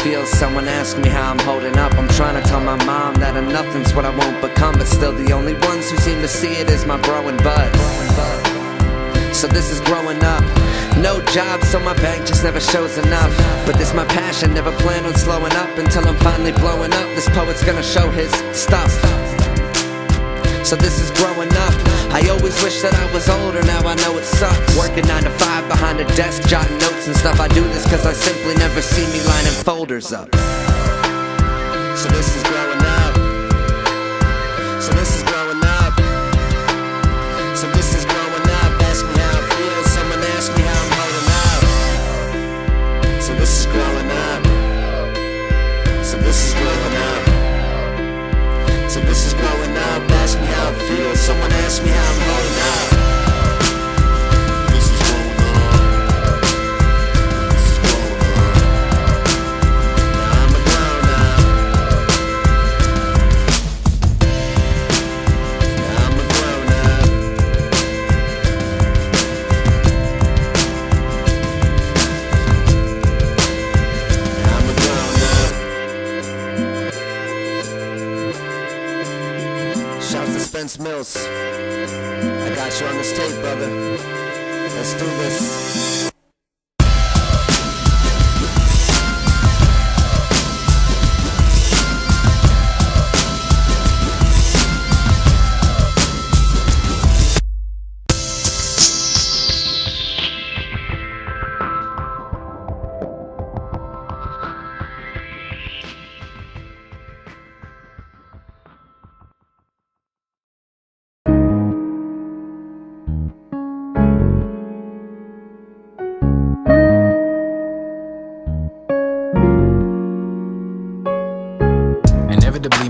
feel. Someone asked me how I'm holding up. I'm trying to tell my mom that I'm nothing's what I won't become, but still the only ones who seem to see it is my bro and bud. So this is growing up. No job, so my bank just never shows enough. But this my passion, never plan on slowing up until I'm finally blowing up. This poet's gonna show his stuff. So this is growing up. I always wish that I was older, now I know it sucks. Working 9 to 5 behind a desk, jotting notes and stuff. I do this cause I simply never see me lining folders up. So this is growing up. So this is growing up. So this is growing up. Ask me how it feels, someone ask me how I'm holding up. So this is growing up. So this is growing up. So this is growing up. Ask me how it feels, someone ask me how I'm holding up. This is growing up. This is growing up. Now I'm a grown up. Now I'm a grown up. Now I'm a grown up. Shouts to Spence Mills. I got you on this tape, brother. Let's do this.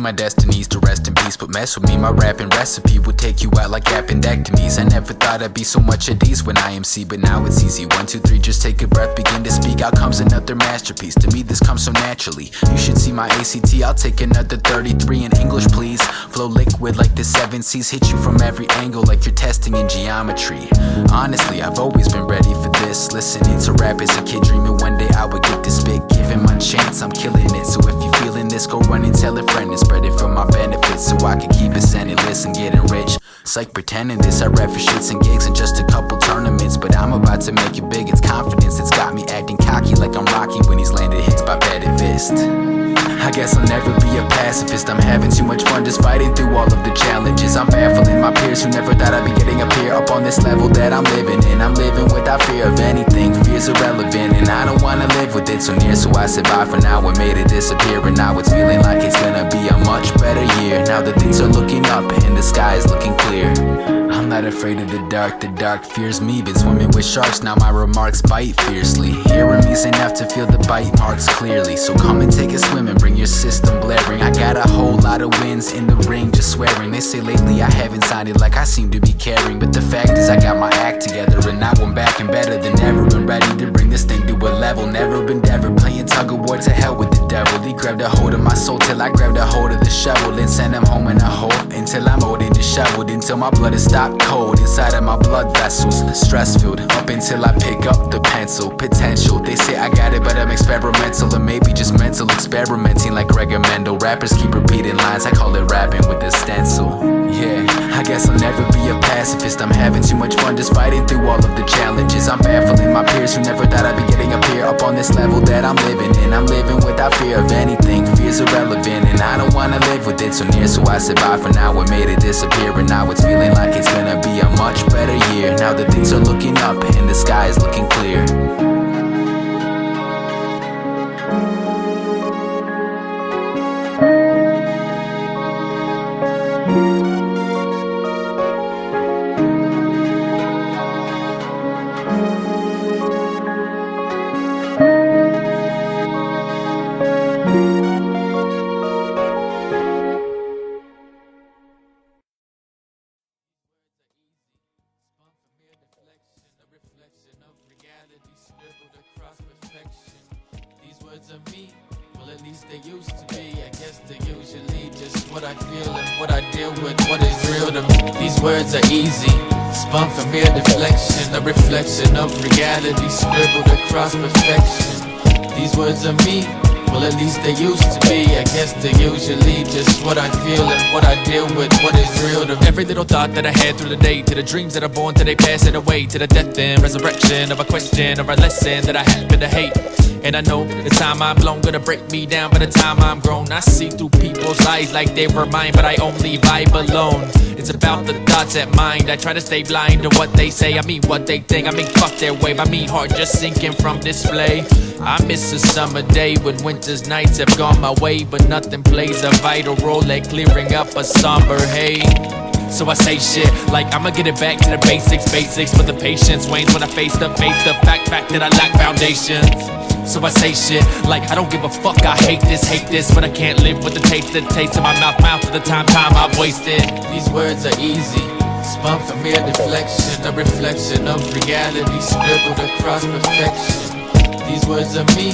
My destiny's to rest in peace, but mess with me, my rapping recipe would take you out like appendectomies. I never thought I'd be so much at ease when I MC, but now it's easy. 1, 2, 3, just take a breath, begin to speak. Out comes another masterpiece. To me this comes so naturally. You should see my ACT, I'll take another 33 in English please. Flow liquid like the 7 C's, hit you from every angle like you're testing in geometry. Honestly, I've always been ready for this. Listening to rap as a kid, dreaming one day I would get to spit. Given my chance, I'm killing it. So if you feeling this, go run and tell a friend and spread it for my benefits, so I can keep it scentless and getting rich. It's like pretending this, I rap for shits and gigs and just a couple tournaments, but I'm about to make it big. It's confidence that's got me acting cocky like I'm Rocky when he's landed hits by batted fist. I guess I'll never be a pacifist. I'm having too much fun just fighting through all of the challenges. I'm baffling my peers who never thought I'd be getting up here, up on this level that I'm living in. I'm living without fear of anything, fear's irrelevant, and I don't wanna live with it so near. So I said bye for now and made it disappear, and now it's feeling like it's gonna be a much better year. Now that things are looking up and the sky is looking clear. I'm not afraid of the dark fears me. Been swimming with sharks, now my remarks bite fiercely. Hearing me's enough to feel the bite marks clearly. So come and take a swim and bring your system blaring. I got a whole lot of wins in the ring, just swearing. They say lately I haven't sounded like I seem to be caring, but the fact is I got my act together, and now I'm back and better than ever, and ready to bring this thing to a level never been ever. Playing tug of war, to hell with the devil. He grabbed a hold of my soul till I grabbed a hold of the shovel, then sent him home in a hole until I'm old and disheveled, until my blood is stopped cold inside of my blood vessels. Stress filled up until I pick up the pencil. Potential, they say I got it, but I'm experimental, or maybe just mental experimenting like Greg and Mendel. Rappers keep repeating lines, I call it rapping with a stencil. Yeah, I guess I'll never be a pacifist. I'm having too much fun just fighting through all of the challenges. I'm baffling my peers who never thought I'd be getting up here, up on this level that I'm living in. I'm living without fear of anything, fear's irrelevant, and I don't wanna live with it so near. So I said bye for now and made it disappear, and now it's feeling like it's gonna be a much better year. Now that things are looking up and the sky is looking clear. Words are easy, spun from mere deflection, a reflection of reality scribbled across perfection. These words are me, Well, at least they used to be. I guess they're usually just what I feel and what I deal with, what is real to me. Every little thought that I had through the day, to the dreams that are born till they pass it away, to the death and resurrection of a question or a lesson that I happen to hate. And I know the time I'm blown gonna break me down. By the time I'm grown, I see through people's eyes like they were mine, but I only vibe alone. It's about the thoughts at mind. I try to stay blind to what they say. I mean what they think. I mean fuck their way. I mean heart just sinking from display. I miss a summer day when winter's nights have gone my way, but nothing plays a vital role at clearing up a somber haze. So I say shit like I'ma get it back to the basics, but the patience wanes when I face the fact that I lack foundations. So I say shit like I don't give a fuck, I hate this, but I can't live with the taste of my mouth of the time I've wasted. These words are easy, spun from mere deflection, a reflection of reality scribbled across perfection. These words are me,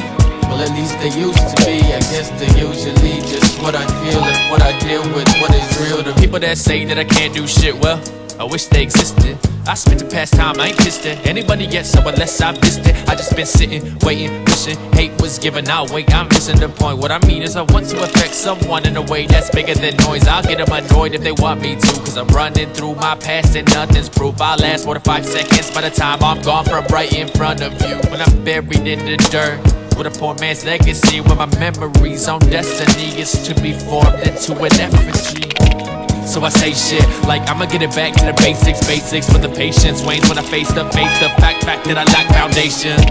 well at least they used to be. I guess they're usually just what I feel and what I deal with, what is real to me. People that say that I can't do shit, well, I wish they existed. I spent the past time, I ain't kissed it anybody yet, so unless I missed it, I just been sitting, waiting, wishing hate was given out. Wait, I'm missing the point. What I mean is I want to affect someone in a way that's bigger than noise. I'll get them annoyed if they want me to, cause I'm running through my past and nothing's proof. I'll last 4 to 5 seconds by the time I'm gone from right in front of you. When I'm buried in the dirt with a poor man's legacy, where my memories on destiny is to be formed into an effigy. So I say shit like I'ma get it back to the basics, but the patience wanes when I face the fact that I lack foundations.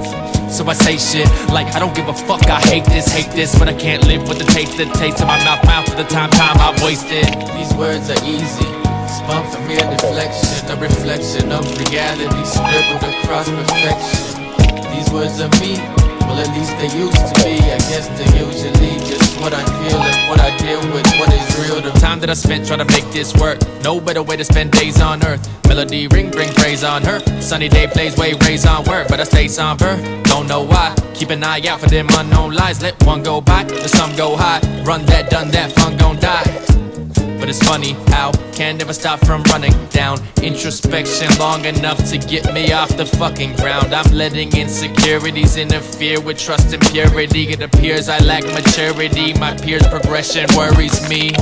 So I say shit like I don't give a fuck, I hate this, but I can't live with the taste of my mouth of the time I've wasted. These words are easy, spun from mere deflection, a reflection of reality scribbled across perfection. These words are me, well at least they used to be. I guess they're usually just what I feel and what I deal with, what is real to me. Time that I spent trying to make this work, no better way to spend days on earth. Melody ring, bring praise on her. Sunny day plays, wave rays on work, but I stay somber, don't know why. Keep an eye out for them unknown lies. Let one go by, the some go high. Run that, done that, fun gon' die. But it's funny how can never stop from running down introspection long enough to get me off the fucking ground. I'm letting insecurities interfere with trust and purity. It appears I lack maturity, my peers' progression worries me.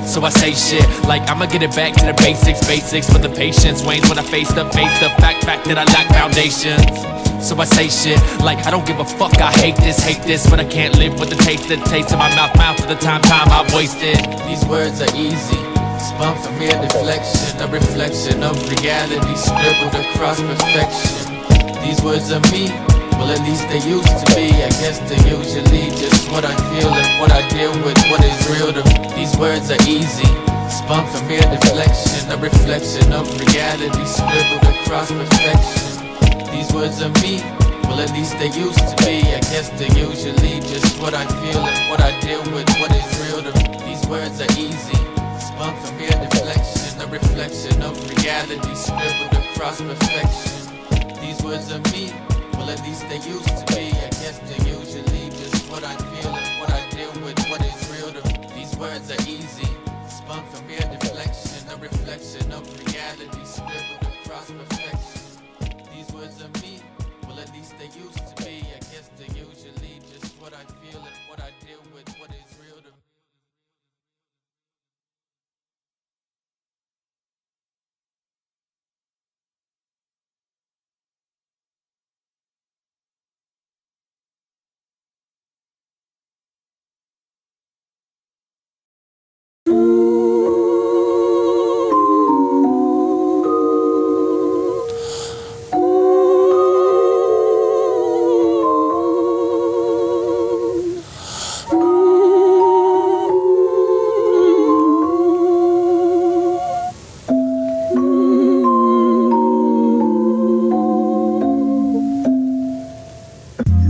So I say shit like I'ma get it back to the basics, but the patience wanes when I face the fact that I lack foundations. So I say shit like I don't give a fuck, I hate this, but I can't live with the taste of my mouth of the time I've wasted. These words are easy, spun from mere deflection, a reflection of reality scribbled across perfection. These words are me, well at least they used to be. I guess they're usually just what I feel and what I deal with, what is real to me. These words are easy, spun from mere deflection, a reflection of reality scribbled across perfection. These words are me, well at least they used to be. I guess they're usually just what I feel and what I deal with, what is real to me. These words are easy, spun from mere deflection, a reflection of reality scribbled across perfection. These words are me, well at least they used to be. I guess they're usually just what I feel and what I deal with, what is real to me. These words are easy, spun from mere deflection, a reflection of reality scribbled across perfection. These words are me, well at least they used to be. I guess they're usually just what I feel and what I deal with, what is real to me.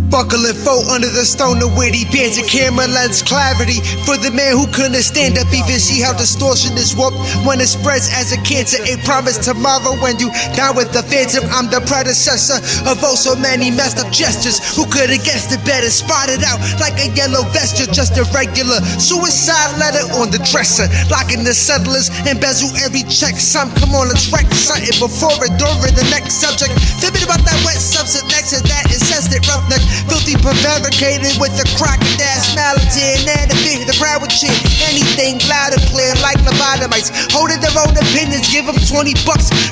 Buckle and fold under the stone, the witty bands and camera lens clarity. For the man who couldn't stand up, even see how distortion is warped when it spreads as a cancer. A promise tomorrow when you die with the phantom. I'm the predecessor of oh so many messed up gestures. Who could have guessed it better? Spotted out like a yellow vesture, just a regular suicide letter on the dresser. Locking the settlers, embezzle every check. Some come on, let's wreck something before it, during the next subject. Thinking about that wet substance next to that incessant roughneck. Filthy prevaricated with a crocodile smiley and a fit. The crowd would chant anything loud and clear like lobotomites. Holding their own opinions, give them $20.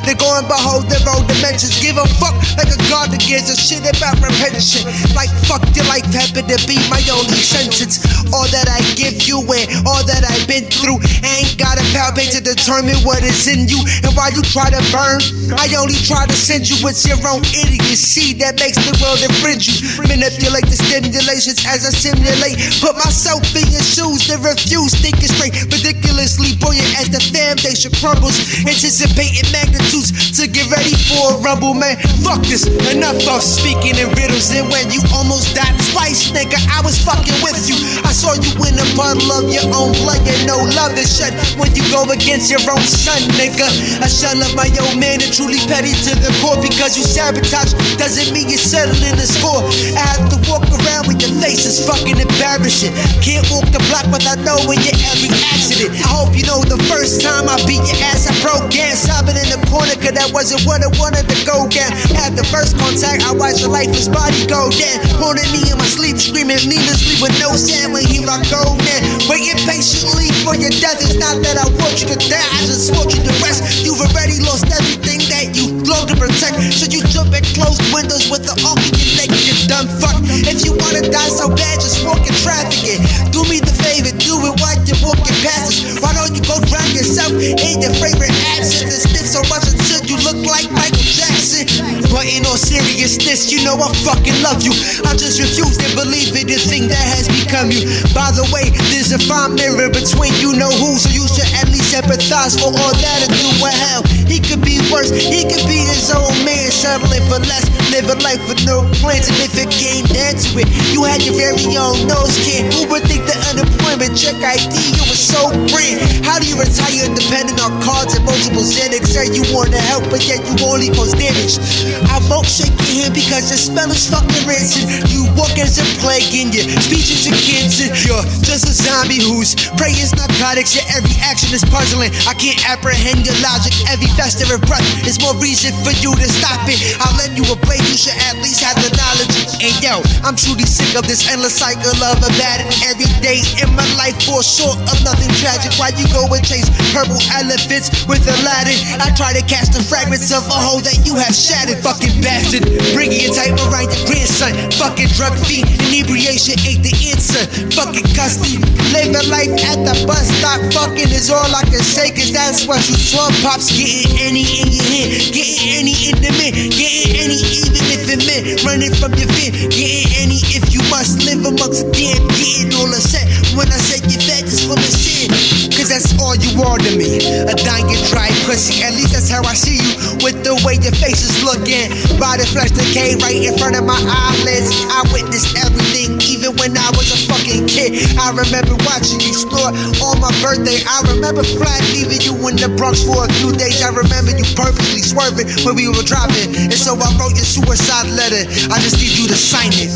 They go and behold their own dimensions. Give a fuck like a god that gives a shit about repetition. Like fuck your life happened to be my only sentence. All that I give you and all that I've been through, ain't got a palpate to determine what is in you. And while you try to burn, I only try to send you with your own idiocy that makes the world infringe you. Manipulate the stimulations as I simulate. Put myself in your shoes to refuse thinking straight. Ridiculously buoyant as the foundation crumbles. Anticipating magnitudes to get ready for a rumble, man. Fuck this, enough of speaking in riddles. And when you almost died twice, nigga, I was fucking with you. I saw you in a puddle of your own blood. You know love is shut when you go against your own son, nigga. I shall love my old man and truly petty to the core. Because you sabotage doesn't mean you're settling the score. I have to walk around with your face is fucking embarrassing. Can't walk the block without knowing your every accident. I hope you know the first time I beat your ass, I broke down, sobbing in the corner, cause that wasn't what I wanted to go down. At the first contact, I watched your lifeless body go down. Haunting me in my sleep, screaming needlessly with no sound when here I go now. Waiting patiently for your death. It's not that I want you to die, I just want you to rest. You've already lost everything that you long to protect. So you jump at closed windows with the arc in your neck, you dumb fuck. If you wanna die so bad, just walk in traffic it. Do me the favor, do it while you're walking past us. Why don't you go drown yourself in your favorite absence and sniff so much until you look like Michael Jackson? But in all seriousness, you know I fucking love you. I just refuse to believe in the thing that has become you. By the way, there's a fine mirror between you know who, so you should at least empathize for all that and do what hell. He could be worse, he could be his own man, settling for less, living life with no plans. And if it came down to it, you had your very own nose kid. Who would think the unemployment check ID you was so grand? How do you retire depending on cards and multiple Xanax? Say you wanna help, but yet you only cause damage. I won't shake your hand because your smell is fucking rancid. You walk as a plague in your speech is your cancer. You're just a zombie whose prey is narcotics. Your every action is puzzling. I can't apprehend your logic. Every festive breath is more reason for you to stop it. I'll let you a blade, you should at least have the knowledge. And yo, I'm truly sick of this endless cycle of a battle. Every day in my life falls short of nothing tragic. Why you go and chase purple elephants with Aladdin? I try to catch the fragments of a hole that you have shattered. Fucking bastard, bringing your type around your grandson. Fucking drug feed, inebriation ain't the answer. Fucking custody, living life at the bus stop. Fucking is all I can say, cause that's what you saw. Pops getting any in your hand, getting any in the man, getting any even if it meant running from your fear, getting any if you must live amongst the damn, getting all upset when I say your fat is full of sin. Cause that's all you are to me, a dying dry pussy. At least that's how I see you, with the way your face is looking. Body flesh decay right in front of my eyelids. I witnessed everything, even when I was a fucking kid. I remember watching you snore on my birthday. I remember flat leaving you in the Bronx for a few days. I remember you purposely swerving when we were driving. And so I wrote your suicide letter. I just need you to sign it.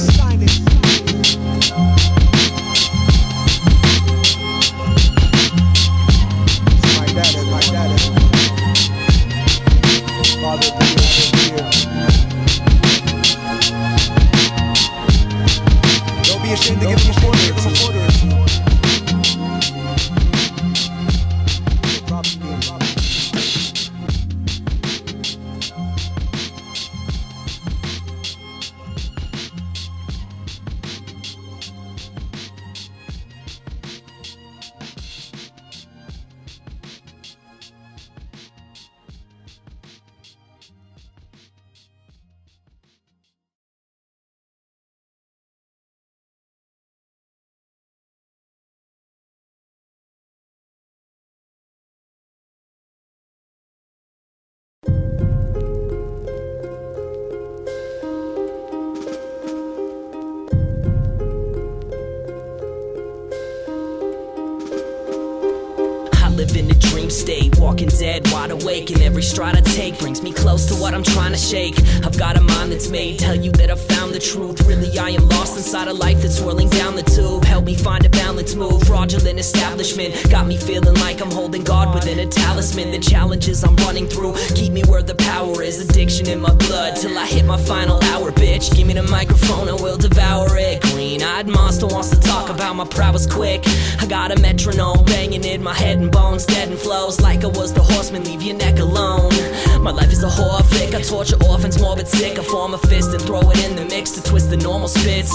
Don't be ashamed to give him a quarter. dream state. Walking dead, wide awake, and every stride I take brings me close to what I'm trying to shake. I've got a mind that's made, tell you that I've found the truth. Really I am lost inside a life that's swirling down the tube. Help me find a balance move, fraudulent establishment got me feeling like I'm holding God within a talisman. The challenges I'm running through keep me where the power is. Addiction in my blood till I hit my final hour, bitch. Give me the microphone, I will devour it. Green-eyed monster wants to talk about my prowess quick. I got a metronome banging in my head and bones, dead and flows like I was the horseman, leave your neck alone. My life is a horror flick, I torture orphans, morbid sick. I form a fist and throw it in the mix to twist the normal spits.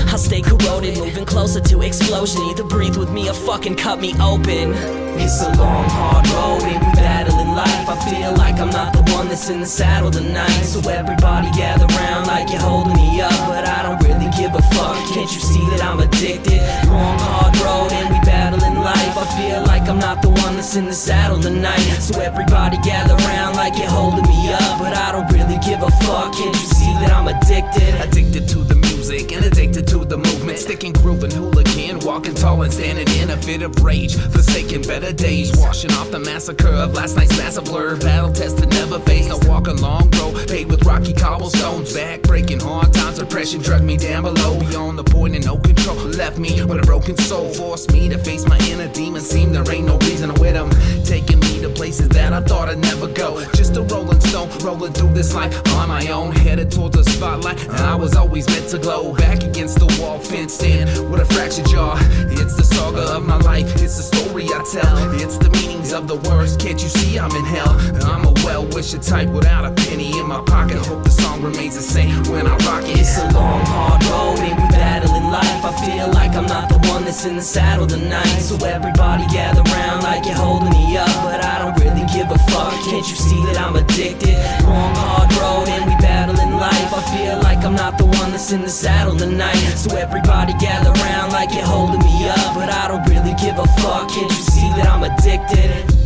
I'll stay corroded, moving closer to explosion. Either breathe with me or fucking cut me open. It's a long, hard road and we battle in life. I feel like I'm not the one that's in the saddle tonight. So everybody gather round like you're holding me up, but I don't really give a fuck. Can't you see that I'm addicted? Long, hard road and we battle in life. I feel like I'm not the one that's in the saddle tonight. So everybody gather round like you're holding me up, but I don't really give a fuck. Can't you see that I'm addicted? Addicted to the music and addicted to the movement. Sticking, grooving, hooligan, walking tall and standing in a fit of rage. Forsaking better days, washing off the massacre of last night's massive blur. Battle tested, never faced. I walk a long road paved with rocky cobblestones. Back breaking, hard times, depression drug me down below. Beyond the point and no control, left me with a broken soul. Forced me to face my inner demons. Seem there ain't no reason to with them. Taking me to places that I thought I'd never go. Just a rolling stone, rolling through this life on my own. Headed towards the spotlight, and I was always meant to glow. Back against the wall, fenced in with a fractured jaw. It's the saga of my life, it's the story I tell. It's the meanings of the words, can't you see I'm in hell? I'm a well-wisher type without a penny in my pocket. Hope the song remains the same when I rock it. It's a long, hard road and we battle in life. I feel like I'm not the one that's in the saddle tonight. So everybody gather round like you're holding me up, but I don't really give a fuck. Can't you see that I'm addicted? Long, hard road and we battle in life. I feel like I'm not the one that's in the saddle tonight. So everybody gather round like you're holding me up, but I don't really give a fuck. Can't you see that I'm addicted?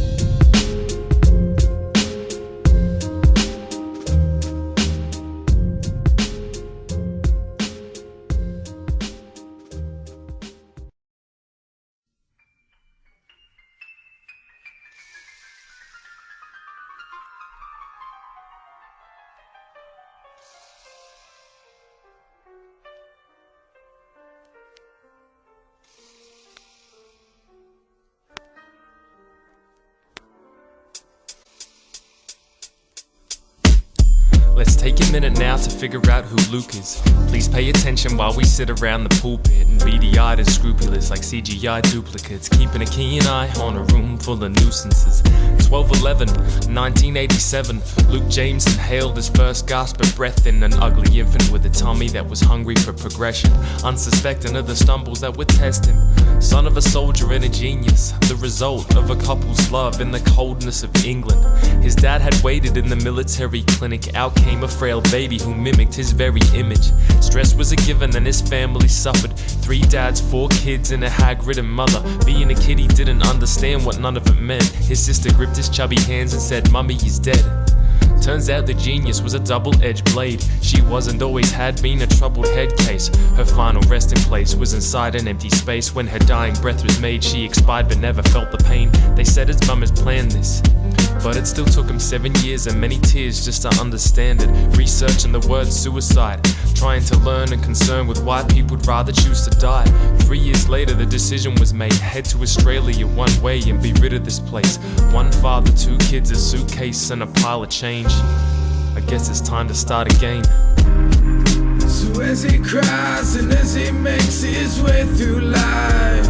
Let's take a minute now to figure out who Luke is. Please pay attention while we sit around the pulpit and beady-eyed and scrupulous like CGI duplicates, keeping a keen eye on a room full of nuisances. 12/11, 1987, Luke James inhaled his first gasp of breath in an ugly infant with a tummy that was hungry for progression, unsuspecting of the stumbles that would test him. Son of a soldier and a genius, the result of a couple's love in the coldness of England. His dad had waited in the military clinic. Out came a frail baby who mimicked his very image. Stress was a given and his family suffered. 3 dads, 4 kids and a hag-ridden mother. Being a kid he didn't understand what none of it meant. His sister gripped his chubby hands and said, "Mummy, he's dead." Turns out the genius was a double-edged blade. She was and always had been a troubled head case. Her final resting place was inside an empty space. When her dying breath was made, she expired but never felt the pain. They said his mum has planned this, but it still took him 7 years and many tears just to understand it. Researching the word suicide, trying to learn and concerned with why people would rather choose to die. 3 years later the decision was made, head to Australia one way and be rid of this place. 1 father, 2 kids, a suitcase and a pile of change. I guess it's time to start again. So as he cries and as he makes his way through life,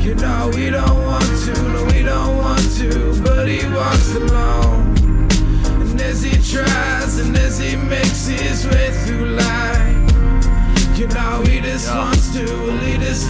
you know we don't want to, no we don't want to, but he walks alone. And as he tries and as he makes his way through life, you know he just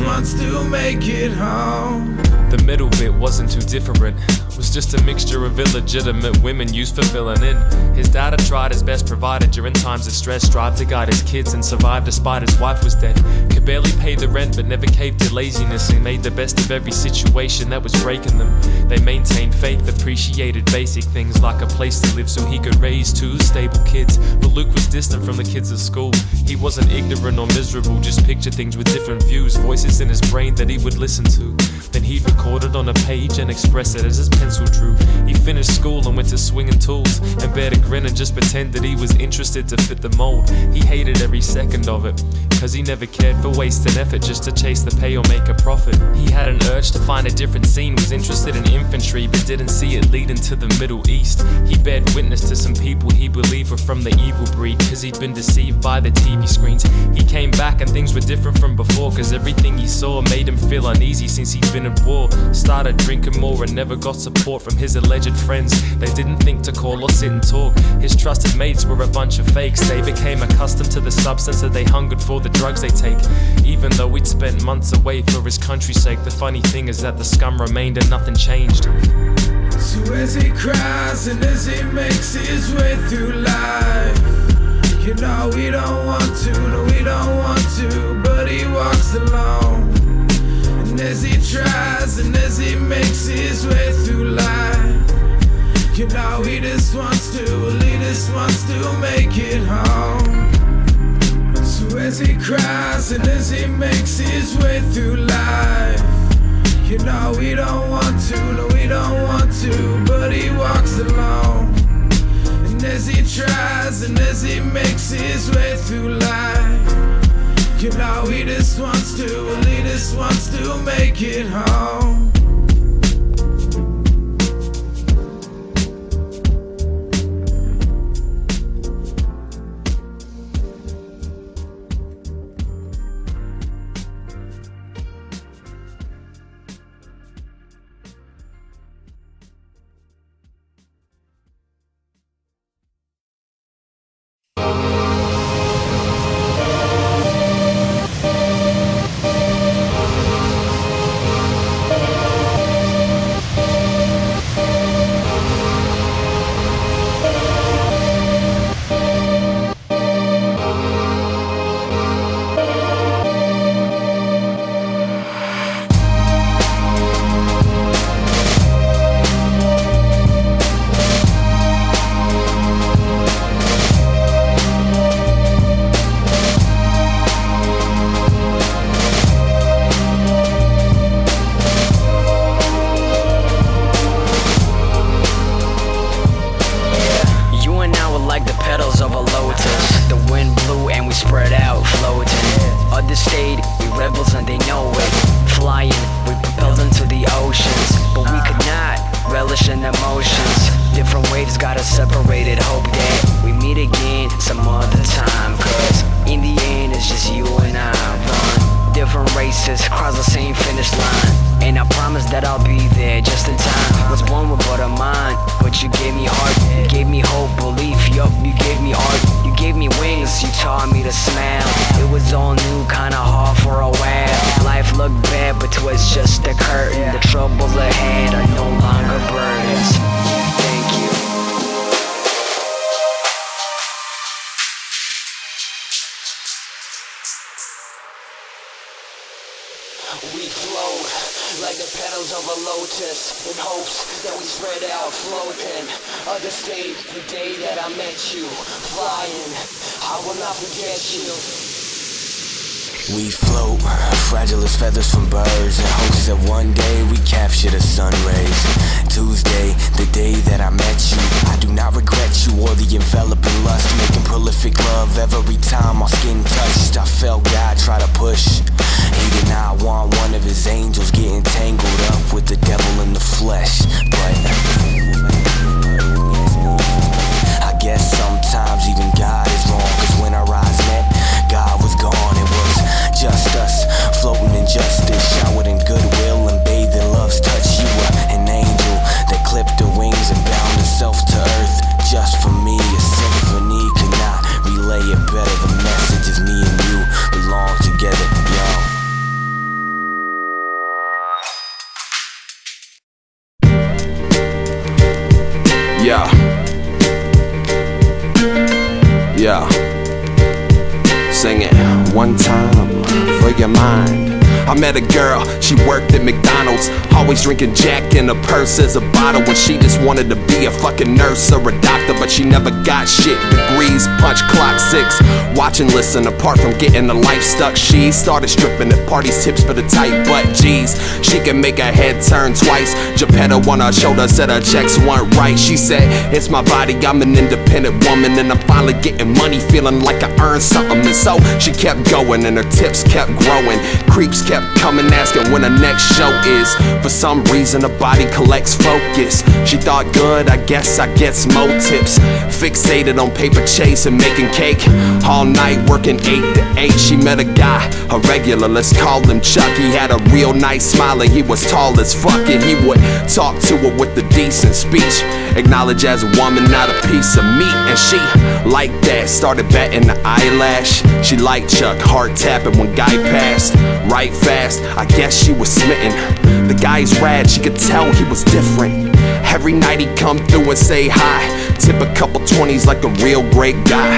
wants to make it home. The middle bit wasn't too different, was just a mixture of illegitimate women used for filling in. His dad had tried his best, provided during times of stress, strived to guide his kids and survived despite his wife was dead. Could barely pay the rent but never caved to laziness and made the best of every situation that was breaking them. They maintained faith, appreciated basic things like a place to live so he could raise 2 stable kids. But Luke was distant from the kids at school. He wasn't ignorant or miserable, just pictured things with different views, voices in his brain that he would listen to. Then he'd record it on a page and express it as his pencil drew. He finished school and went to swinging tools and bared a grin and just pretended he was interested to fit the mold. He hated every second of it, cause he never cared for wasting effort just to chase the pay or make a profit. He had an urge to find a different scene, was interested in infantry but didn't see it leading to the Middle East. He bared witness to some people he believed were from the evil breed, cause he'd been deceived by the TV screens. He came back and things were different from before, cause everything he saw made him feel uneasy since he'd been at war. Started drinking more and never got support from his alleged friends. They didn't think to call or sit and talk. His trusted mates were a bunch of fakes. They became accustomed to the substance that they hungered for, the drugs they take. Even though he'd spent months away for his country's sake, the funny thing is that the scum remained and nothing changed. So as he cries and as he makes his way through life, you know we don't want to, no we don't want to, but he walks alone. And as he tries and as he makes his way through life, you know he just wants to, well he just wants to make it home. So as he cries and as he makes his way through life, you know we don't want to, no we don't want to, but he walks alone. And as he tries and as he makes his way through life, you know he just wants to, well he just wants to make it home. We float, fragile as feathers from birds, in hopes that one day we capture the sun rays. Tuesday, the day that I met you, I do not regret you or the enveloping lust, making prolific love every time our skin touched. I felt God try to push. He did not want one of his angels getting tangled up with the devil in the flesh, but I guess sometimes even God is wrong, cause when our eyes met, God was gone. It was just us, floating in justice, showered in goodwill and bathed in love's touch. You were an angel that clipped her wings and bound herself to earth just for me. A symphony could not relay it better. The message is me and you belong together, yo. Yeah. Sing it one time for your mind. I met a girl, she worked at McDonald's, always drinking Jack in her purse as a bottle, when she just wanted to be a fucking nurse or a doctor, but she never got shit. Degrees, punch clock 6, watch and listen. Apart from getting the life stuck, she started stripping at parties, tips for the tight butt. Jeez, she can make her head turn twice. Geppetto on her shoulder said her checks weren't right. She said, it's my body, I'm an independent woman, and I'm finally getting money, feeling like I earned something. And so she kept going and her tips kept growing. Creeps kept coming asking when her next show is. For some reason her body collects focus. She thought, good, I guess I get some more tips. Fixated on paper chase and making cake. All night working 8 to 8. She met a guy, a regular, let's call him Chuck. He had a real nice smile and he was tall as fuck, and he would talk to her with a decent speech. Acknowledge as a woman, not a piece of meat. And she liked that, started batting the eyelash. She liked Chuck, heart tapping when guy passed. Right fast, I guess she was smitten. The guy's rad, she could tell he was different. Every night he'd come through and say hi, tip a couple 20s like a real great guy.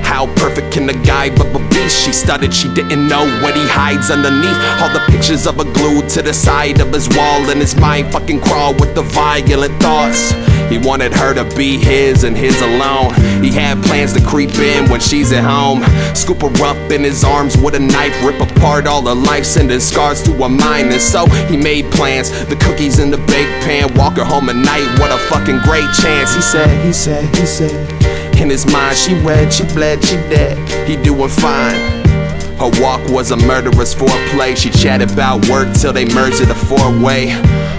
How perfect can a guy but be? She stuttered, she didn't know what he hides underneath all the pictures of her glued to the side of his wall, and his mind fucking crawled with the violent thoughts. He wanted her to be his and his alone. He had plans to creep in when she's at home, scoop her up in his arms with a knife, rip apart all her life, sending scars to her mind. And so he made plans, the cookies in the bake pan, walk her home at night, what a fucking great chance. He said in his mind, she read, she bled, she dead, he doing fine. Her walk was a murderous foreplay. She chatted about work till they merged at a 4-way.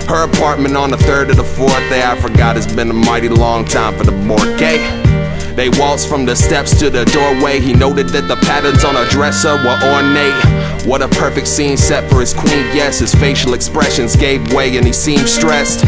Her apartment on the 3rd of the 4th day, I forgot, it's been a mighty long time for the Borgay. They waltzed from the steps to the doorway. He noted that the patterns on her dresser were ornate. What a perfect scene set for his queen, yes. His facial expressions gave way and he seemed stressed.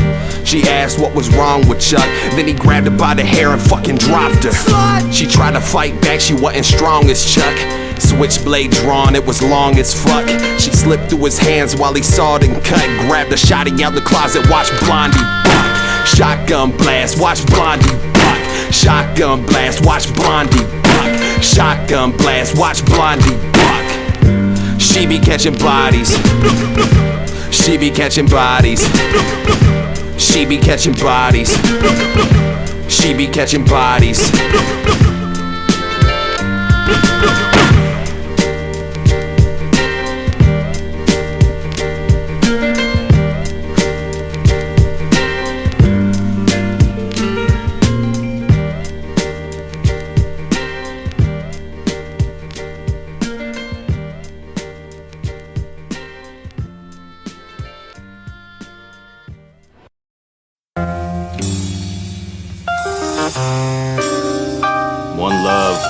She asked what was wrong with Chuck, then he grabbed her by the hair and fucking dropped her. Slut! She tried to fight back, she wasn't strong as Chuck. Switchblade drawn, it was long as fuck. She slipped through his hands while he sawed and cut. Grabbed a shotty out the closet, watch Blondie buck. Shotgun blast, watch Blondie buck. Shotgun blast, watch Blondie buck. Shotgun blast, watch Blondie buck. She be catching bodies. She be catching bodies. She be catching bodies. She be catching bodies. One love.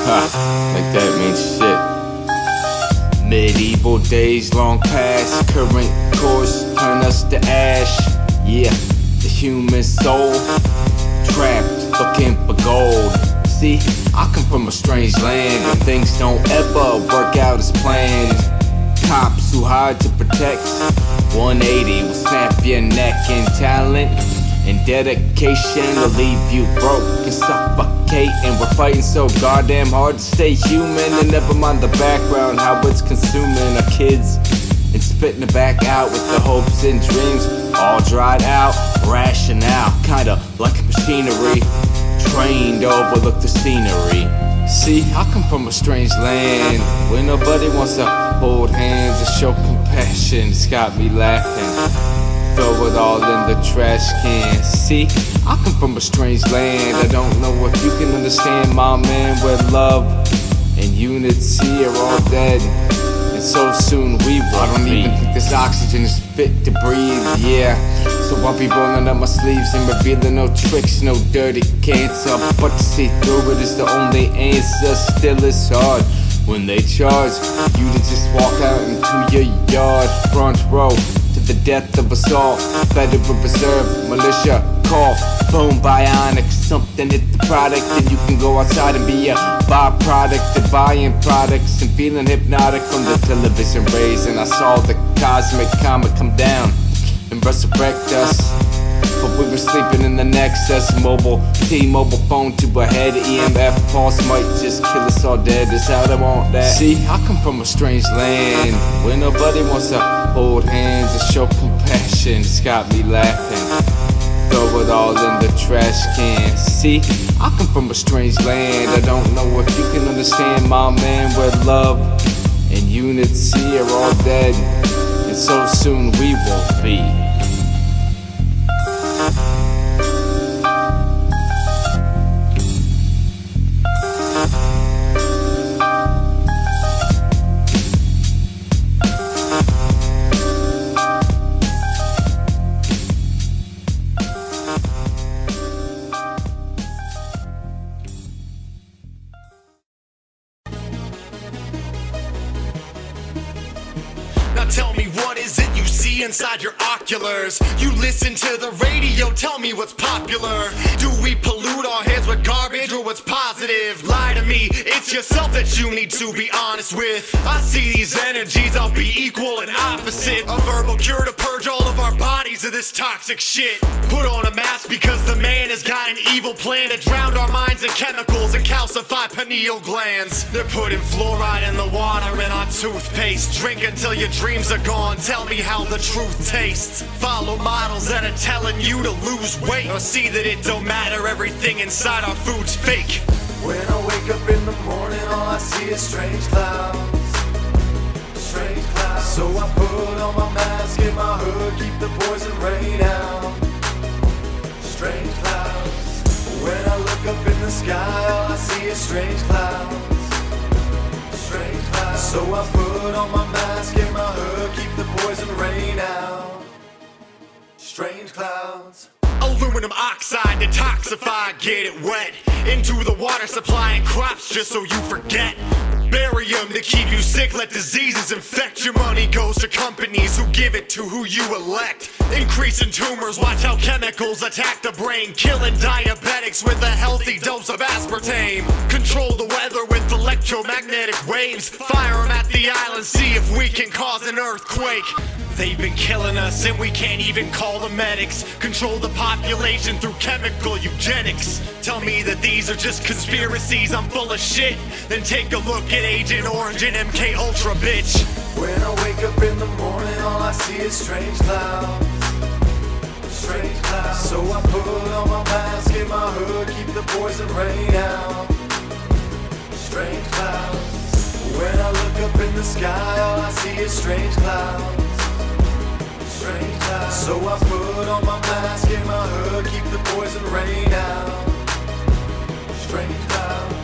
Ha, like that means shit. Medieval days long past, current course turn us to ash. Yeah, the human soul trapped, looking for gold. See, I come from a strange land where things don't ever work out as planned. Cops who hide to protect, 180 will snap your neck. And talent and dedication will leave you broke and suffocate. And we're fighting so goddamn hard to stay human, and never mind the background, how it's consuming our kids and spitting it back out with the hopes and dreams all dried out. Rationale, kinda like machinery trained to overlook the scenery. See, I come from a strange land where nobody wants to hold hands and show compassion. It's got me laughing, throw it all in the trash can. See, I come from a strange land, I don't know if you can understand, my man, where love and unity are all dead, and so soon we will. I don't even think this oxygen is fit to breathe, yeah. So I'll be rolling up my sleeves and revealing no tricks, no dirty cancer. But to see through it is the only answer. Still it's hard when they charge you to just walk out into your yard. Front row to the death of us all. Federal Reserve, militia, call. Boom, bionic, something hit the product, and you can go outside and be a byproduct of buying products and feeling hypnotic from the television rays. And I saw the cosmic comet come down and resurrect us. but we were sleeping in the Nexus mobile. T-Mobile phone to a head, EMF pulse might just kill us all dead. That's how they want that. See, I come from a strange land where nobody wants to hold hands and show compassion. It's got me laughing. Throw it all in the trash can. See, I come from a strange land. I don't know if you can understand, my man, where love and unity are all dead, and so soon we won't be. Tell me, what is it you see inside your oculars? You listen to the radio, tell me what's popular. Do we pollute our heads with garbage or what's positive? Lie to me, it's yourself that you need to be honest with. I see these energies, I'll be equal and opposite. A verbal cure to purge all of our bodies of this toxic shit. Put on a mask because the man has got an evil plan to drown our minds in chemicals and calcify pineal glands. They're putting fluoride in the water in our toothpaste. Drink until your dreams are gone, tell me how the truth tastes. Follow models that are telling you to lose weight, or see that it don't matter, everything inside our food's fake. When I wake up in the morning, all I see is strange clouds. Strange clouds. So I put on my mask and my hood, keep the poison rain out. Strange clouds. When I look up in the sky, all I see is strange clouds. Strange clouds. So I put on my mask and my hood, keep the poison rain out. Strange clouds. Aluminum oxide, detoxify, get it wet into the water supply and crops just so you forget. Barium to keep you sick, let diseases infect. Your money goes to companies who give it to who you elect. Increasing tumors, watch how chemicals attack the brain. Killing diabetics with a healthy dose of aspartame. Control the weather with electromagnetic waves. Fire them at the island, see if we can cause an earthquake. They've been killing us and we can't even call the medics. Control the population through chemical eugenics. Tell me that these are just conspiracies, I'm full of shit. Then take a look at Agent Orange and MK Ultra, bitch. When I wake up in the morning, all I see is strange clouds. Strange clouds. So I put on my mask and my hood, keep the poison rain out. Strange clouds. When I look up in the sky, all I see is strange clouds. Strange clouds. So I put on my mask and my hood, keep the poison rain out. Strange clouds.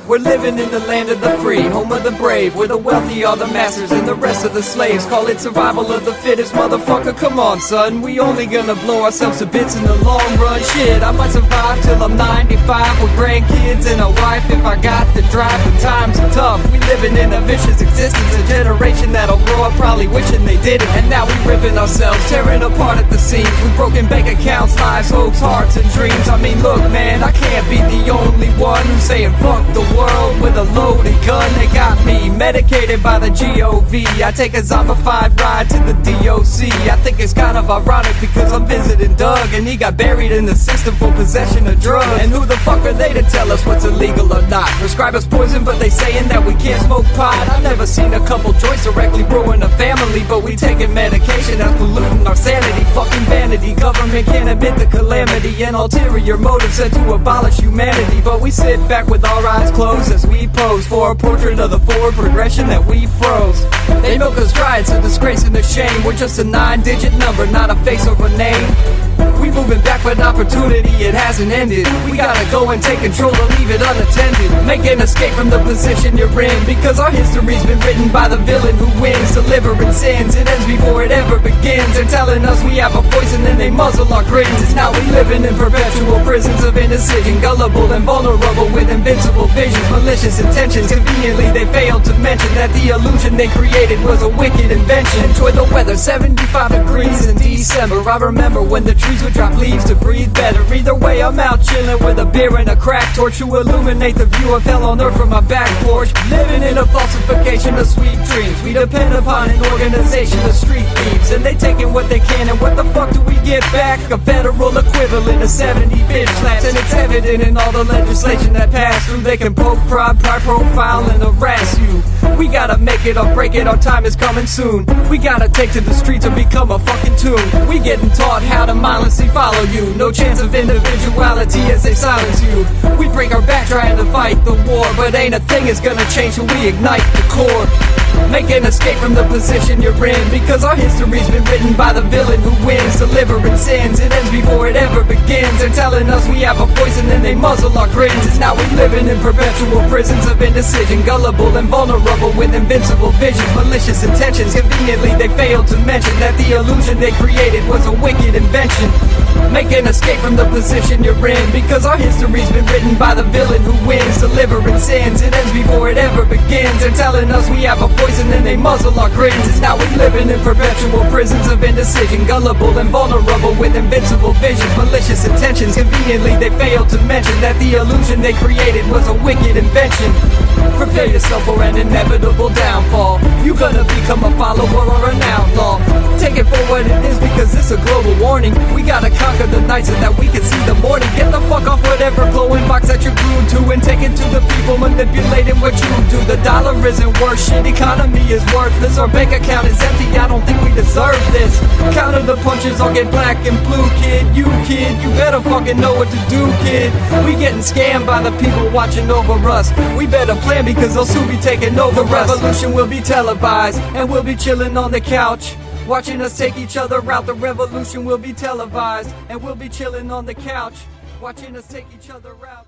We're living in the land of the free, home of the brave, where the wealthy are the masters and the rest of the slaves. Call it survival of the fittest, motherfucker, come on son. We only gonna blow ourselves to bits in the long run. Shit, I might survive till I'm 95 with grandkids and a wife if I got the drive. The times are tough, we living in a vicious existence. A generation that'll grow up probably wishing they didn't. And now we ripping ourselves, tearing apart at the seams. With broken bank accounts, lives, hopes, hearts and dreams. I mean look man, I can't be the only one who's saying fuck the world with a loaded gun. They got me medicated by the GOV. I take a zombified ride to the DOC. I think it's kind of ironic because I'm visiting Doug and he got buried in the system for possession of drugs. And who the fuck are they to tell us what's illegal or not? Prescribe us poison but they saying that we can't smoke pot. I've never seen a couple joints directly ruin a family, but we taking medication that's polluting our sanity. Fucking vanity, government can't admit the calamity. An ulterior motive said to abolish humanity, but we sit back with our eyes closed as we pose for a portrait of the forward progression that we froze. They milk us dry, it's a disgrace and a shame. We're just a 9-digit number, not a face or a name. We moving back, but opportunity, it hasn't ended. We gotta go and take control or leave it unattended. Make an escape from the position you're in, because our history's been written by the villain who wins. Delivering sins, it ends before it ever begins. They're telling us we have a voice and then they muzzle our grins. It's now we living in perpetual prisons of indecision, gullible and vulnerable with invincible visions, malicious intentions. Conveniently they failed to mention that the illusion they created was a wicked invention. Enjoy the weather, 75 degrees in December. I remember when the trees would drop leaves to breathe better. Either way, I'm out chilling with a beer and a crack torch to illuminate the view of hell on earth from my back porch. Living in a falsification of sweet dreams. We depend upon an organization of street thieves, and they taking what they can, and what the fuck do we get back? A federal equivalent of 70 bitch slaps, and it's evident in all the legislation that passed through. They can poke, prod, profile, and harass you. We gotta make it or break it, our time is coming soon. We gotta take to the streets or become a fucking tune. We getting taught how to mindlessly follow you. No chance of individuality as they silence you. We break our back trying to fight the war, but ain't a thing is gonna change till we ignite the core. Make an escape from the position you're in, because our history's been written by the villain who wins. Delivering sins, it ends before it ever begins. They're telling us we have a voice and then they muzzle our grins. It's now we living in perpetual prisons of indecision, gullible and vulnerable with invincible visions, malicious intentions. Conveniently they failed to mention that the illusion they created was a wicked invention. Make an escape from the position you're in, because our history's been written by the villain who wins. Delivering sins, it ends before it ever begins. They're telling us we have a voice and then they muzzle our grins. It's now we living in perpetual prisons of indecision, gullible and vulnerable with invincible visions, malicious intentions. Conveniently they failed to mention that the illusion they created was a wicked invention. Prepare yourself for an inevitable downfall. You gonna become a follower or an outlaw. Take it for what it is, because it's a global warning. We gotta conquer the night so that we can see the morning. Get the fuck off whatever glowing box that you're glued to, and take it to the people manipulating what you do. The dollar isn't worth shit, economy is worthless. Our bank account is empty, I don't think we deserve this. Counter the punches, I'll get black and blue, kid. You better fucking know what to do, kid. We getting scammed by the people watching over us. We better plan, because they'll soon be taking over us. The revolution will be televised, and we'll be chilling on the couch, watching us take each other out. The revolution will be televised, and we'll be chilling on the couch, watching us take each other out.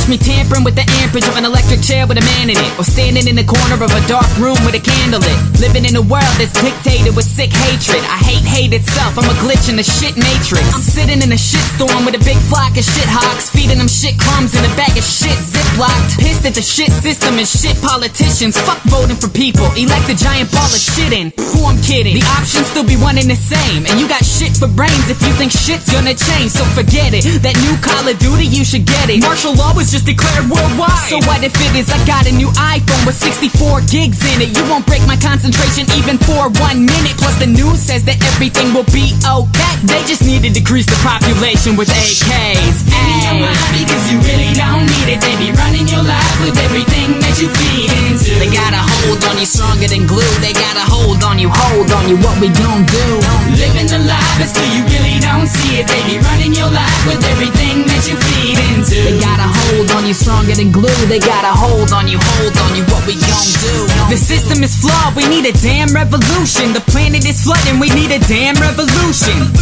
Me tampering with the amperage of an electric chair with a man in it, or standing in the corner of a dark room with a candle lit. Living in a world that's dictated with sick hatred. I hate itself, I'm a glitch in the shit matrix. I'm sitting in a shit storm with a big flock of shit hawks, feeding them shit crumbs in a bag of shit ziplocked. Pissed at the shit system and shit politicians. Fuck voting for people, elect a giant ball of shit in. Who I'm kidding, the options still be one and the same, and you got shit for brains if you think shit's gonna change. So forget it, that new Call of Duty, you should get it. Martial law was just declared worldwide. So what if it is? I got a new iPhone with 64 gigs in it. You won't break my concentration even for 1 minute. Plus the news says that everything will be okay. They just need to decrease the population with AKs. Ay. Because you really don't need it. They be running your life with everything that you feed into. They got a hold on you stronger than glue. They got a hold on you, what we gon' do? Living the life until you really don't see it. They be running your life with everything that you feed into. They got a hold on you stronger than glue. They got a hold on you, what we gon' do? The system is flawed, we need a damn revolution. The planet is flooding, we need a damn revolution.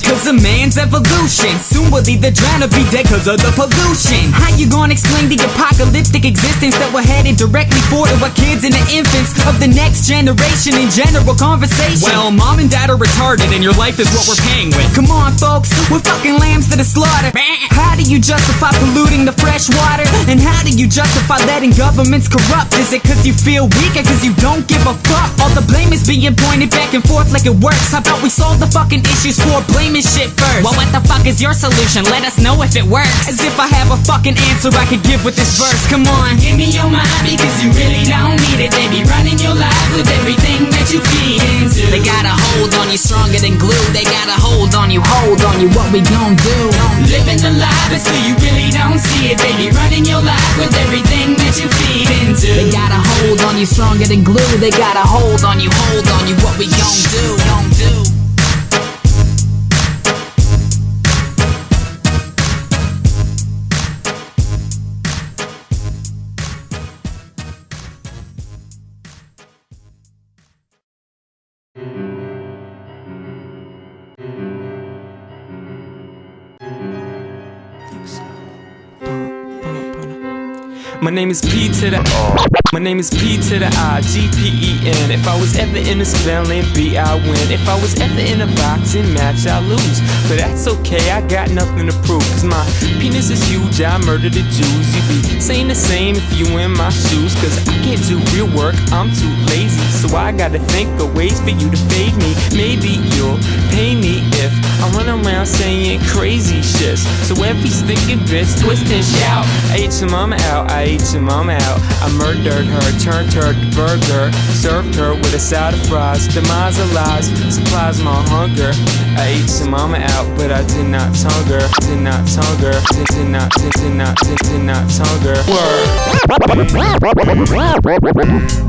Cause of man's evolution, soon we'll either drown or be dead cause of the pollution. How you gonna explain the apocalyptic existence that we're headed directly for to our kids and the infants of the next generation in general conversation? Well, mom and dad are retarded and your life is what we're paying with. Come on folks, we're fucking lambs to the slaughter. How do you justify polluting the fresh water? And how do you justify letting governments corrupt? Is it cause you feel weak or cause you don't give a fuck? All the blame is being pointed back and forth like it works. How about we solve the fucking issues for blaming shit first? Well, what the fuck is your solution? Let us know if it works. As if I have a fucking answer I could give with this verse. Come on, give me your mind because you really don't need it. They be running your life with everything that you feed into. They got a hold on you stronger than glue. They got a hold on you, what we gon' do? Living the life until you really don't see it. They be running your life with everything that you feed into. They got a hold on you stronger than glue. They got a hold on you, what we gon' do? My name is P to the My name is P to the I, GPEN. If I was ever in a spelling bee, I win. If I was ever in a boxing match, I lose. But that's okay, I got nothing to prove. Cause my penis is huge, I murder the Jews. You be saying the same if you in my shoes. Cause I can't do real work, I'm too lazy. So I gotta think of ways for you to fade me. Maybe you'll pay me if I run around saying crazy shit. So every stinking bitch twist and shout, I ate your mama out, I ate your mama out. I murdered her, turned her to burger, served her with a side of fries. Demise of lies, supplies my hunger. I ate your mama out, but I did not tongue her. Did not tongue her. Did not tongue her. Word.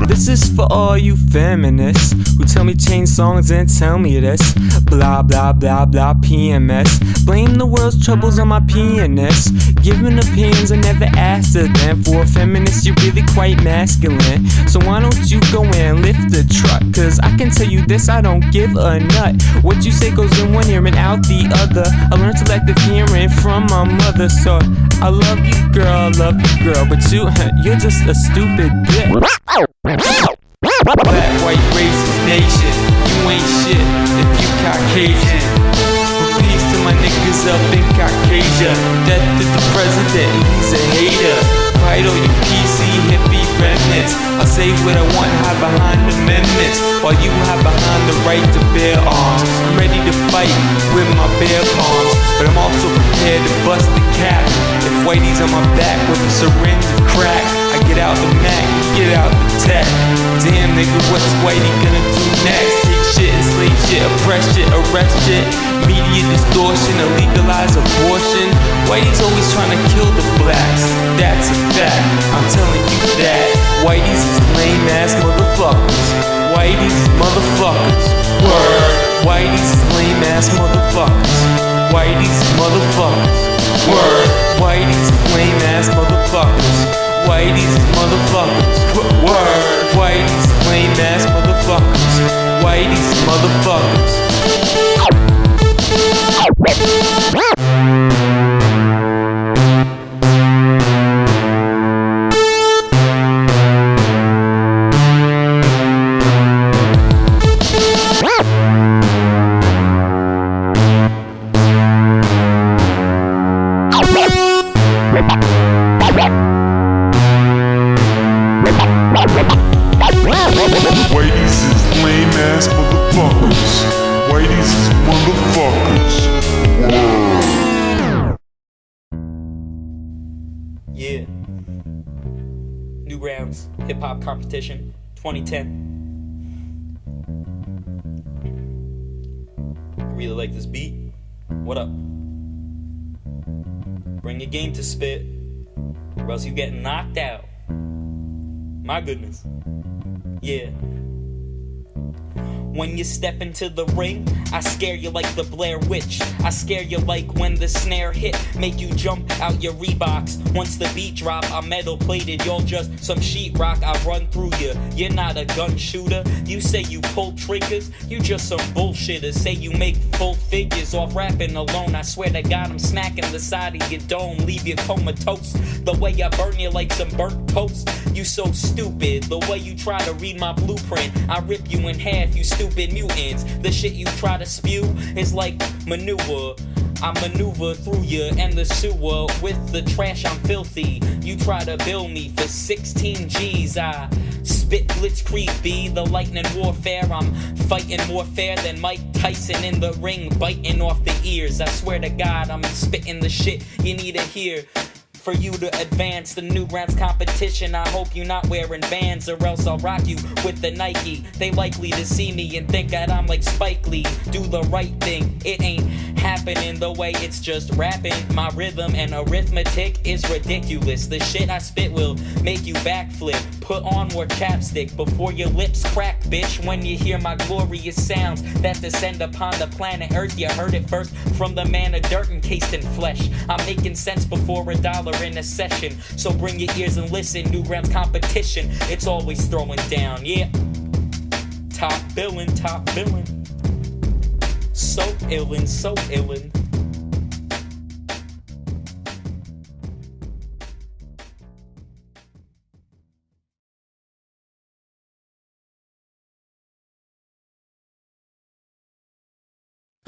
This is for all you feminists who tell me change songs and tell me this. Blah blah blah blah PMS. Blame the world's troubles on my pianist. Giving opinions I never asked of them. For a feminist you're really quite masculine. So why don't you go and lift the truck? Cause I can tell you this, I don't give a nut. What you say goes in one ear and out the other. I learned selective hearing from my mother. So I love you girl, but you're just a stupid bitch. Black, white, racist nation, you ain't shit if you Caucasian. But peace to my niggas up in Caucasia. Death to the president, he's a hater. Fight all you PC hippie remnants. I'll say what I want, hide behind amendments, while you hide behind the right to bear arms. I'm ready to fight with my bare palms, but I'm also prepared to bust the cap. If whitey's on my back with a syringe of crack, I get out the Mac, get out the tech. Damn nigga, what's whitey gonna do next? Take shit, enslave shit, oppress shit, arrest shit. Media distortion, illegalize abortion. Whitey's always trying to kill the blacks, that's a fact, I'm telling you that. Whitey's is lame ass motherfuckers. Whitey's is motherfuckers. Word. Whitey's is lame ass motherfuckers. Whitey's is motherfuckers. Word. Whitey's is lame ass motherfuckers. Whitey's is motherfuckers. Word. Whitey's is lame ass motherfuckers. Whitey's is motherfuckers. Whitey's is lame ass motherfuckers. Whitey's is motherfuckers. Yeah. Newgrounds Hip Hop Competition 2010. I really like this beat. What up? Bring your game to spit, or else you get knocked out. My goodness. Yeah. When you step into the ring, I scare you like the Blair Witch. I scare you like when the snare hit, make you jump out your Reeboks. Once the beat drop, I'm metal plated, you're just some sheetrock. I run through you, you're not a gun shooter. You say you pull triggers, you just some bullshitters. Say you make full figures off rapping alone. I swear to God, I'm smacking the side of your dome, leave you comatose. The way I burn you like some burnt toast. You so stupid, the way you try to read my blueprint, I rip you in half, you stupid mutants. The shit you try to spew is like manure. I maneuver through you and the sewer. With the trash I'm filthy. You try to bill me for 16 G's. I spit blitzkrieg B, the lightning warfare. I'm fighting more fair than Mike Tyson in the ring, biting off the ears. I swear to God, I'm spitting the shit you need to hear. For you to advance the Newgrounds competition, I hope you're not wearing Vans, or else I'll rock you with the Nike. They likely to see me and think that I'm like Spike Lee. Do the right thing, it ain't happening the way it's just rapping. My rhythm and arithmetic is ridiculous. The shit I spit will make you backflip. Put on more chapstick before your lips crack, bitch. When you hear my glorious sounds that descend upon the planet Earth, you heard it first from the man of dirt encased in flesh. I'm making sense before $1 in a session, so bring your ears and listen. Newgrounds competition, it's always throwing down, yeah. Top billin', so illin'.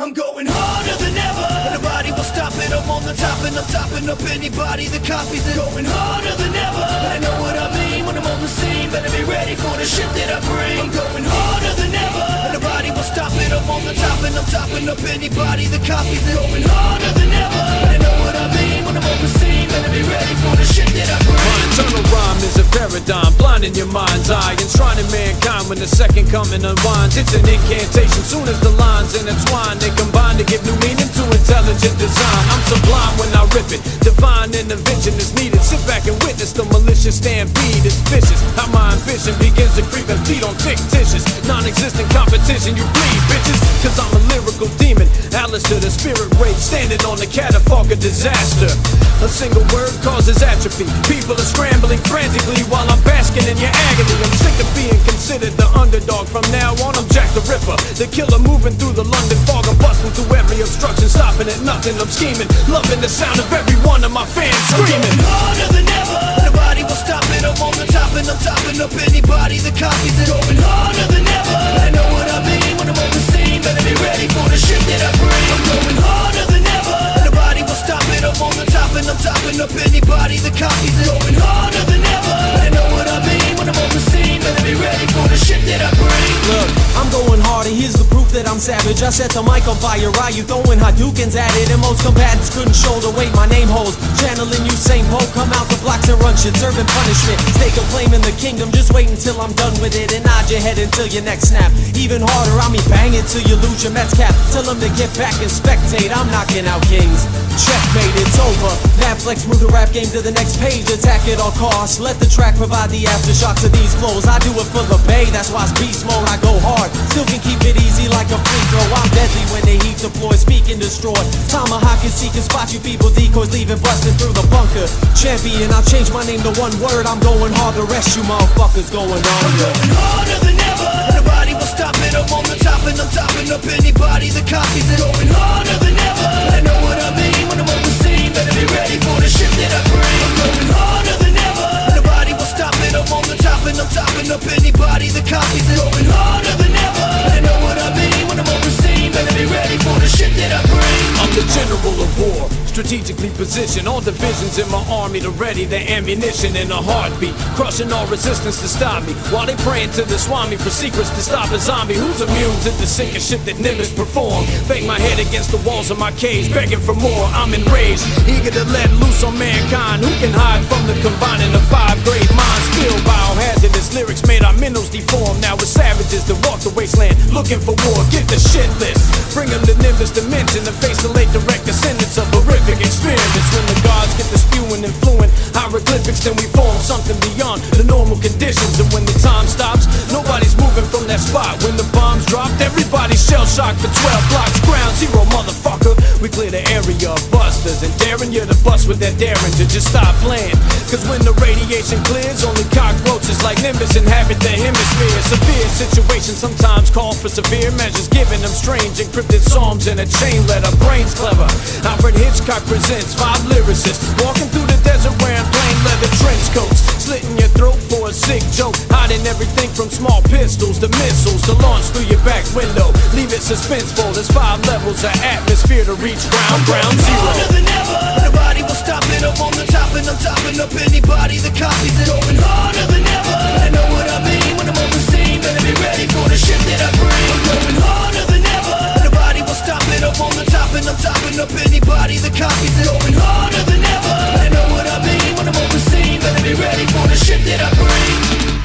I'm going harder than ever. Nobody will stop it, I'm on the top and I'm topping up anybody that copies it. Going harder than ever. I know what I mean when I'm on the scene. Better be ready for the shit that I bring. I'm going harder than ever. Nobody will stop it, I'm on the top and I'm topping up anybody that copies it. Going harder than ever. I know what I mean when I'm on the scene. Better be ready for the shit that I bring. My eternal rhyme is a paradigm, blinding your mind's eye, enshrining mankind when the second coming unwinds. It's an incantation, soon as the lines intertwine, they combine to give new meaning to intelligent design. I'm sublime when I rip it, divine intervention is needed. Sit back and witness the malicious stampede. It's vicious, how my ambition begins to creep and feed on fictitious, non-existent competition. You bleed, bitches, cause I'm a lyrical demon, Alice to the spirit rage, standing on the catafalque of disaster. A single word causes atrophy. People are scrambling frantically while I'm basking in your agony. I'm sick of being considered the underdog. From now on, I'm Jack the Ripper, the killer moving through the London fog. I'm busting through every obstruction, stopping at nothing. I'm scheming, loving the sound of every one of my fans screaming. I'm going harder than ever. Nobody will stop it. I'm on the top and I'm topping up anybody that copies it. Going harder than ever. I know what I mean when I'm on the scene. Better be ready for the shit that I bring. I'm going harder than ever. Nobody will stop it. I'm on the top and I'm topping up anybody that copies it. Going harder than ever. I know what I mean when I'm on the scene. Better be ready for the shit that I bring. Look, I'm going harder, here's the proof that I'm savage. I set the mic on fire, are you throwing Hadoukens at it? And most combatants couldn't shoulder weight, my name holds. Channeling Usain Bolt, come out the blocks and run shit, serving punishment. Stake a claim in the kingdom, just wait until I'm done with it. And nod your head until your neck snap. Even harder, I mean bang it till you lose your Mets cap. Tell them to get back and spectate, I'm knocking out kings. Checkmate, it's over. MadFlex move the rap game to the next page. Attack at all costs, let the track provide the aftershocks of these flows. I do it for the bay, that's why it's beast mode. I go hard, still can keep it easy like a free throw. I'm deadly when they heat deploy, speak and destroy. Tomahawk and seek and spot you people decoys, leaving busting through the bunker. Champion, I'll change my name to one word. I'm going hard, the rest you motherfuckers going under. I'm going harder than ever. Nobody will stop it. I'm on the top and I'm topping up anybody that copies it. Going harder than ever. I know what I mean when I'm on the scene. Better be ready for the shit that I bring. I'm going harder than ever. Nobody will stop it. I'm on the top and I'm topping up anybody that copies it. Going harder than ever. I know what I mean when I'm on the scene. Better be ready for the shit that I bring. I'm the general of war, strategically positioned all divisions in my army to ready their ammunition in a heartbeat, crushing all resistance to stop me while they praying to the Swami for secrets to stop a zombie who's immune to the sinking shit that Nimbus perform. Bang my head against the walls of my cage, begging for more. I'm enraged, eager to let loose on mankind. Who can hide from the combining of 5 great minds? Still biohazardous lyrics made our minerals deformed. Now we're savages that walk the wasteland looking for war. Get the shit list, bring them to Nimbus dimension and face the late direct descendants of horrific experiments. When the gods get the spewing and fluent hieroglyphics, then we form something beyond the normal conditions. And when the time stops, nobody's moving from that spot. When the bombs dropped, everybody's shell-shocked for 12 blocks. Ground zero, motherfucker. We clear the area of busters and daring you to bust with that daring to just stop playing. Cause when the radiation clears, only cockroaches like Nimbus inhabit the hemisphere. Severe situations sometimes call for severe measures, giving them strange encrypted psalms in a chain letter. Brains clever. Alfred Hitchcock presents 5 lyricists walking through the desert wearing plain leather trench coats, slitting your throat for a sick joke, hiding everything from small pistols to missiles to launch through your back window. Leave it suspenseful. There's 5 levels of atmosphere to reach ground zero. Harder than ever. Nobody will stop it. I'm on the top and I'm topping up anybody that copies it. Going harder than ever. I know what I mean when I'm on the scene. Better be ready for the shit that I bring. I'm going harder than ever. Nobody will stop it. I'm on the top and I'm topping up anybody that copies it. Going harder than ever. I know what I mean when I'm on the scene. Better be ready for the shit that I bring.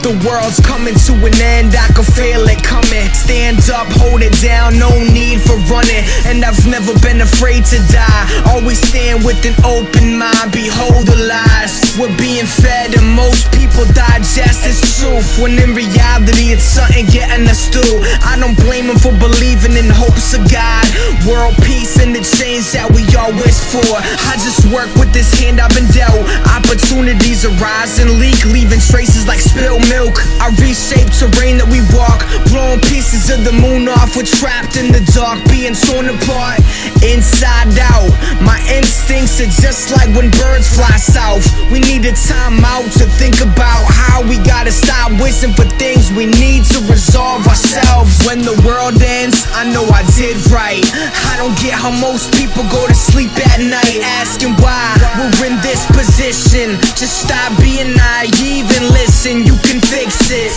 The world's coming to an end, I can feel it coming. Stand up, hold it down, no need for running. And I've never been afraid to die. Always stand with an open mind, behold the lies. we're being fed, and most people digest this truth, when in reality it's something getting us through. I don't blame them for believing in the hopes of God, world peace and the change that we all wish for. I just work with this hand I've been dealt. Opportunities arise and leak, leaving traces like spilled milk. I reshape terrain that we walk, blowing pieces of the moon off. We're trapped in the dark, being torn apart inside out. My instincts are just like when birds fly south. We need a time out to think about how we gotta stop wishing for things we need to resolve ourselves. When the world ends, I know I did right. I don't get how most people go to sleep at night asking why we're in this position. Just stop being naive and listen, you can fix it.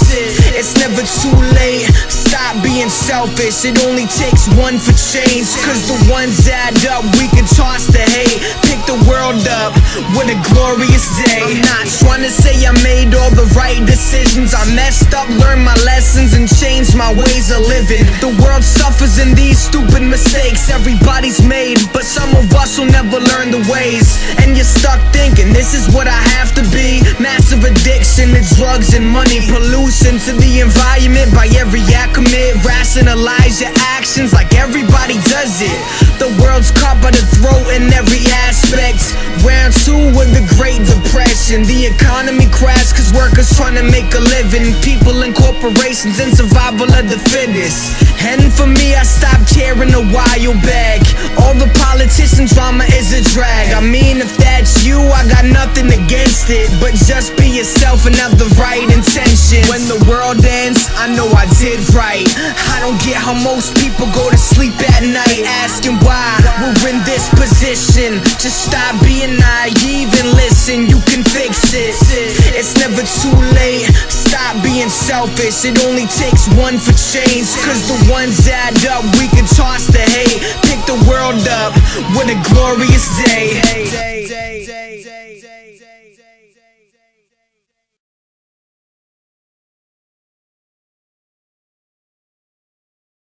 It's never too late, stop being selfish. It only takes one for change, cause the ones add up. We can toss the hate, pick the world up, what a glorious day. I'm not trying to say I made all the right decisions. I messed up, learned my lessons, and changed my ways of living. The world suffers in these stupid mistakes everybody's made, but some of us will never learn the ways. And you're stuck thinking, this is what I have to be. Massive addiction to drugs and money, pollution to the environment by every act commit. Rationalize your actions like everybody does it. The world's caught by the throat in every aspect. Round 2 of the Great Depression. The economy crashed cause workers trying to make a living. People and corporations in survival of the fittest. And for me, I stopped caring a while back. All the politician drama is a drag. I mean, if that's you, I got nothing against it, but just be yourself and have the right intention. When the world ends, I know I did right. I don't get how most people go to sleep at night asking why we're in this position. Just stop being naive and listen, you can fix it. It's never too late, stop being selfish. It only takes one for change, cause the ones add up. We can toss the hate, pick the world up, what a glorious day.